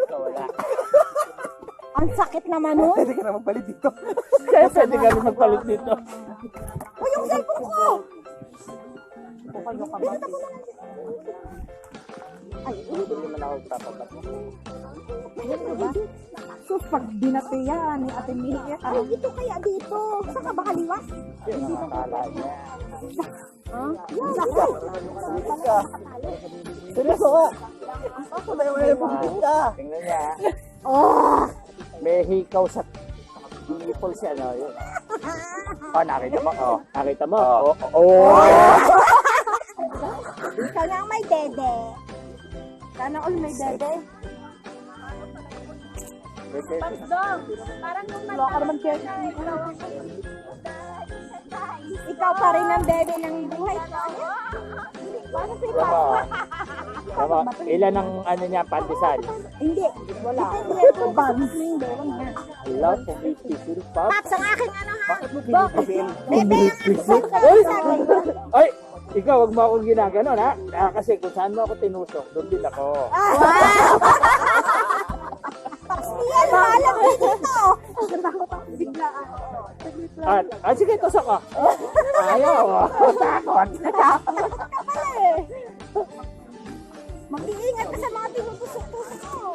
Wala. Ang sakit naman nun. Pwede ka na magpalit dito. Pwede ka rin magpalit dito. O yung cellphone ko! Ay, hindi naman ako papabat. So, pag binatiyan ni Ate Mia, ay, ito kaya dito. Saan ka ba kaliwa? Yun ang akala niya. Yan, yan. Seryoso ka? Ako na yung pagpapit ka. Tingnan niya. Oh! May hikaw sa nipple siya, no? Yun. Oh, nakita mo? Oh, nakita mo? Oh. Ikaw na ang may dede. Sana all may dede. Parang nung Wala ka naman kaya. Ikaw pa rin ang dede ng buhay. Paano si Papa? Tama. Ilan ang ano niya, pandesal? Hindi. Wala. Ito bouncing doon na. Hello, pumipisil pa. Paps, ang aking ano ha? Bakit mo pinipisil? Bebe, ang accent ko lang sa akin. Ay! Ikaw, wag mo akong ginaganon, ha? Kasi kung saan mo ako tinusok, doon din ako. Wow! Paps, yan, malam dito. Biglaan. Sige, tusok ko. Ayaw. Takot. Mag-iingat ka sa mga tinutusok-tusok mo.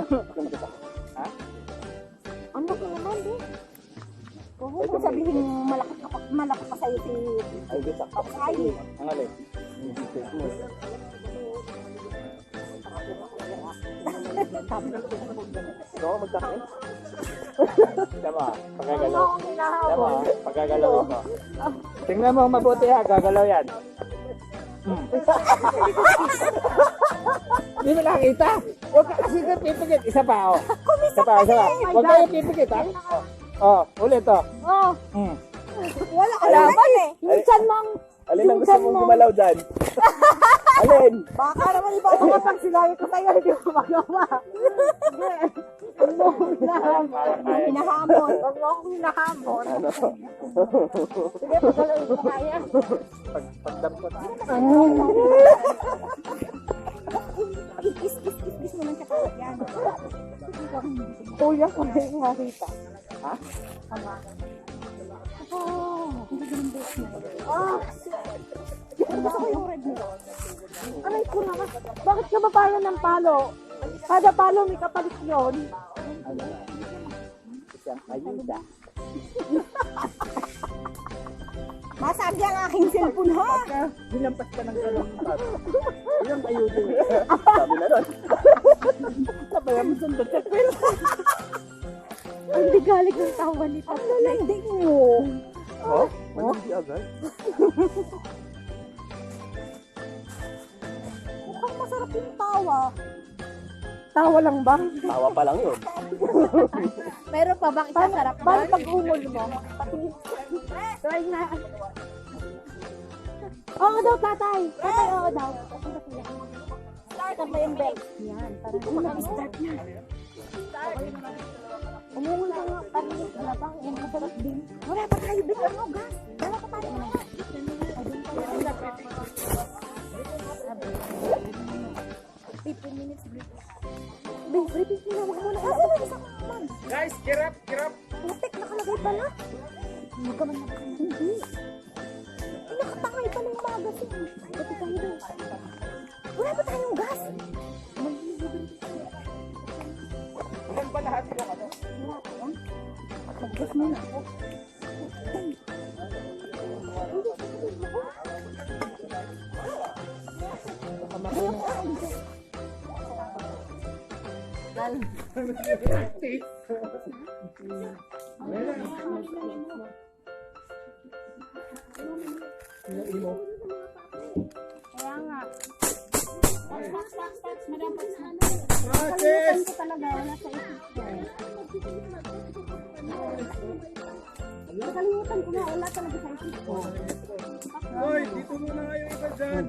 Ha? Ano ka naman, di? Huwag mo sabihin malaki pa sa'yo si Ay, gusak. Paps Riley. Ang alin? Ito ako magkakain? Tama, pagkagalaw. Tama, pagkagalawin mo. Tingnan mo mabuti ha, gagalaw yan. Hindi mo nakita? Huwag ka kasi ka pipikit. Isa pa, oh. Isa pa. Huwag kayo pipikit, ha? Ulit, oh. Oh, Hmm. wala ka naman eh. Minsan mong, Alin ang gusto mong gumalaw dyan? Alin? baka naman iba ako kapag sinabi ko sa'yo, hindi mo magawa. Ano, hinahamon. Huwag mo akong hinahamon. Sige, pagalawin ko kaya. Pagdampot. Is mo lang siya kawat yan. kuya ko na yung nakita. Ha? Hindi ganun buhok mo. Gusto ko yung red mo. Aray ko naman, bakit ka mapalo ng palo? Kada palo may kapalit yun. Isang ayuda. Masabi ang aking cellphone ha. Nilampas ka ng galong pag. Ilang ayuda yun. Sabi na ron. Sabayan mo sundot sa kwil. Ang ligalig ng tawa ni Ang lalanding mo. Oh? Manang di agad? Mukhang masarap yung tawa. Tawa lang ba? Tawa pa lang yun. Meron pa bang isa sarap? Paano pag umol mo? Try na. Oo daw, tatay. Tatay, oo daw. Start na yung bell. Yan, parang mag-start na. Umungol ka nga, parang labang, yung masarap din. Wala pa tayo bigyan mo gas. Wala pa tayo gas. 15 minutes break. Babe, repeat mo na, wag mo na. Isang naman. Guys, kirap, kirap. Putik, nakalagay pala. Huwag ka man na. Hindi. Nakatangay pala yung mga gas. Pati tayo doon. Wala pa tayong gas. Ilan ba lahat sila ka to? Wala pa yan. Mag-gas muna ako. Kaya nga. Nakalimutan ko talaga. Wala sa isip ko. Nakalimutan ko nga. Wala talaga sa isip ko. Hoy, dito muna kayo iba dyan.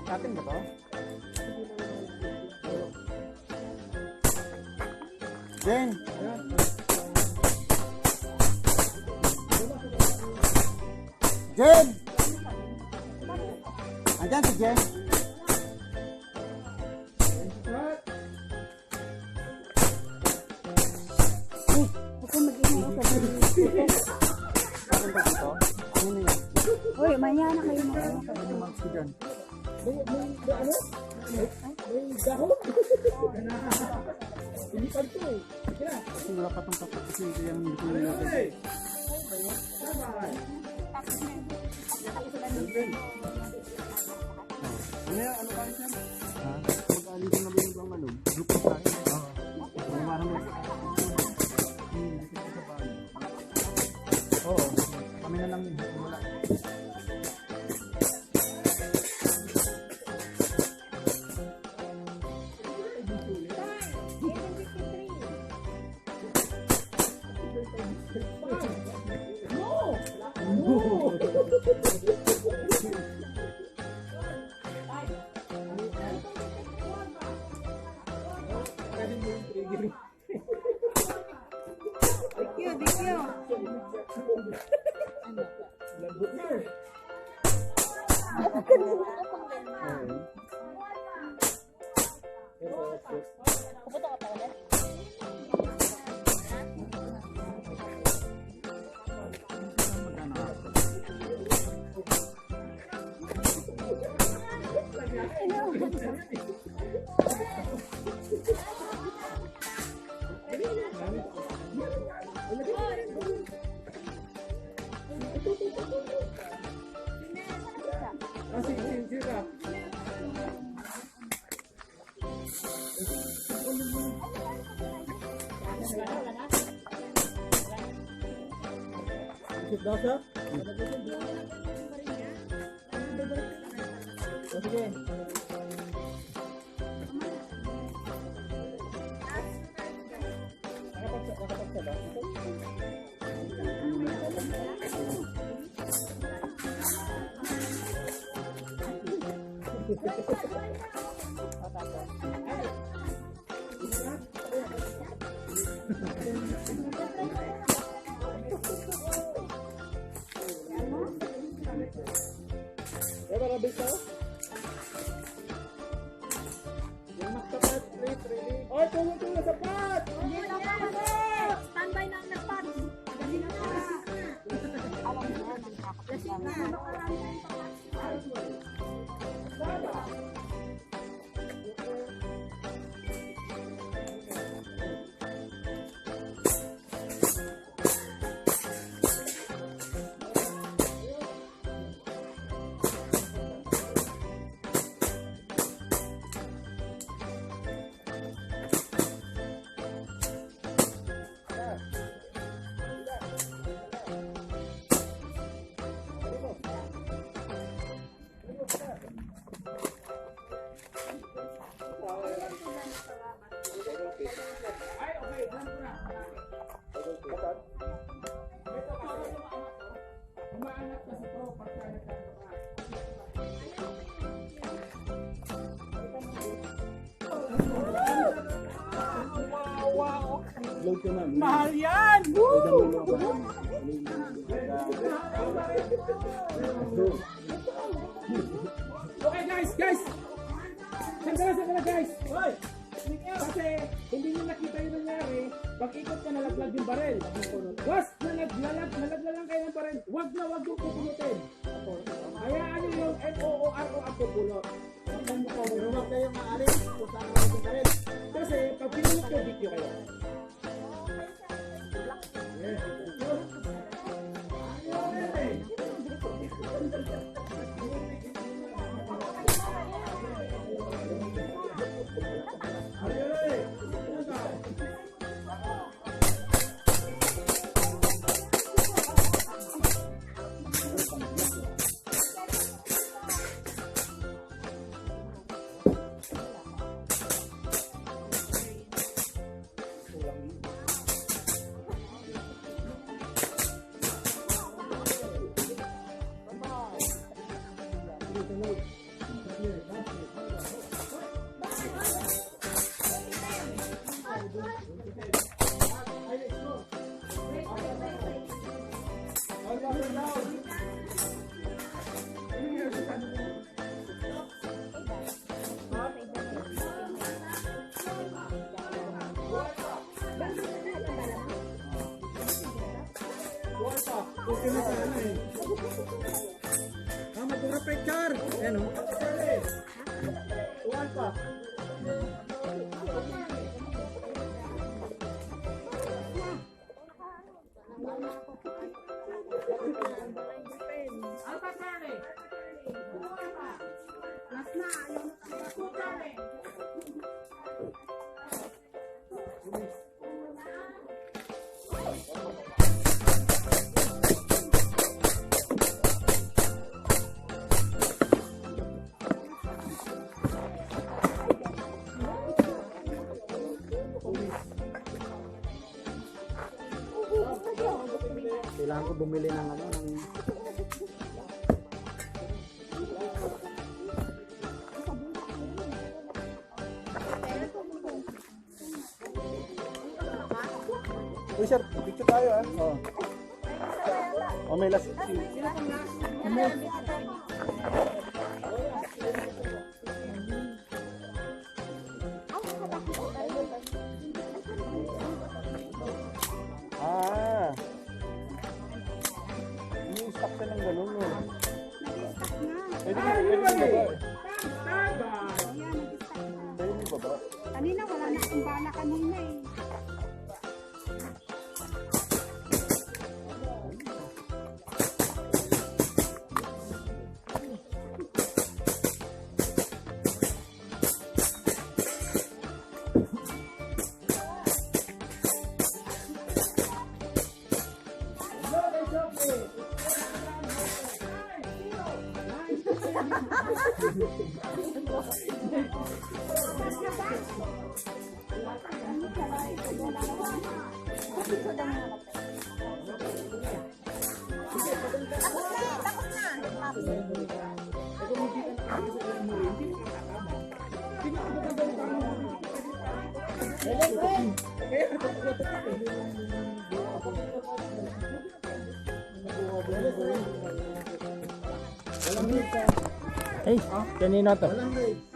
Atin ba to? Jen! Jen! Andyan si Jen? Ako mag-ingay sa Uy, maya na kayo na. Wala pa itong tapos kasi yung hindi ko nilagay. Ano yan? Ano kayo siya? Mag-alisin na ba yung ibang ano? Group of tayo? Oo. Marang lang. Oo. Kami na lang yun. Wala. Standby na ang nagpat. Dali na siya. Alam mo na, nakakasya na. Mahal yan! Okay guys! Sandala guys! Hoy! Kasi hindi nyo nakita yung nangyari, pag-ikot ka nalaglag yung barel. Was, nalaglag lang kayo ng barel. Wag yung pupunutin. Hayaan nyo yung NOORO ang pupulot. Huwag kayong maaari kung saan naman yung barel. Kasi pag pinulot yung video kayo. Okay na sana eh. Matura picture. Ayan o. Tuwan pa. Kailangan ko bumili ng ano, ng Uy sir, picture tayo ah. Oh. Oh, may last. Ah. Ini-stock siya ng gano'n mo. Pwede mo baba. Pwede mo baba. Kanina wala na akong bala kanina eh. Hey, kanina to. Walang race.